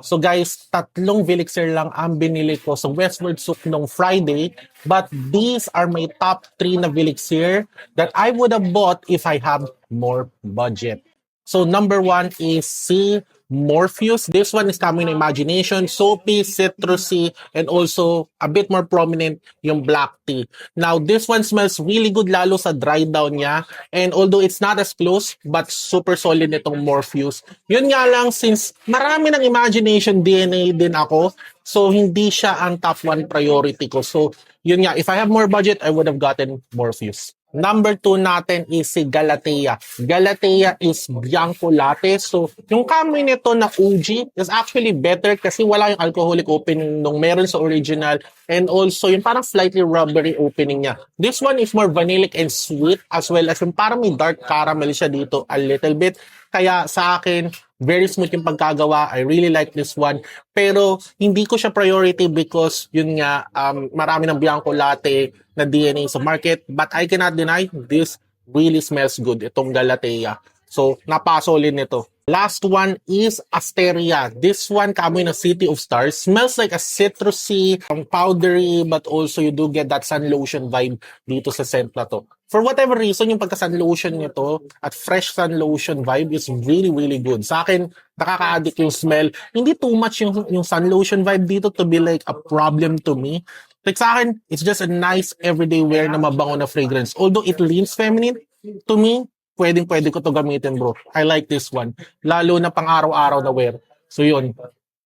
So guys, tatlong Velixir lang ang binili ko sa Westward Souk nung Friday. But these are my top 3 na Velixir that I would have bought if I have more budget. So number 1 is si Morpheus. This one is coming in Imagination, soapy, citrusy, and also a bit more prominent yung black tea. Now, this one smells really good lalo sa dry down niya. And although it's not as close, but super solid nitong Morpheus. Yun nga lang, since marami ng Imagination DNA din ako, so hindi siya ang top 1 priority ko. So, yun nga, if I have more budget, I would have gotten Morpheus. Number 2 natin is si Galatea. Galatea is Bianco Latte. So, yung kamoy nito na OG is actually better kasi wala yung alcoholic opening nung meron sa original, and also yung parang slightly rubbery opening niya. This one is more vanillic and sweet, as well as yung parang may dark caramel siya dito a little bit. Kaya sa akin, very smooth yung pagkagawa. I really like this one. Pero hindi ko siya priority because yun nga, marami ng Bianco Latte na DNA sa market. But I cannot deny, this really smells good. Itong Galatea. So, napasolid nito. Last one is Asteria. This one, kamoy ng City of Stars. Smells like a citrusy, powdery, but also you do get that sun lotion vibe dito sa scent na to. For whatever reason, yung pagka-sun lotion nito at fresh sun lotion vibe is really, really good. Sa akin, nakaka-addict yung smell. Hindi too much yung sun lotion vibe dito to be like a problem to me. Like sa akin, it's just a nice everyday wear na mabango na fragrance. Although it leans feminine, to me, pwedeng-pwede ko to gamitin, bro. I like this one. Lalo na pang araw-araw na wear. So yun.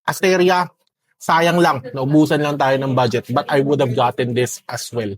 Asteria, sayang lang. Naubusan lang tayo ng budget. But I would have gotten this as well.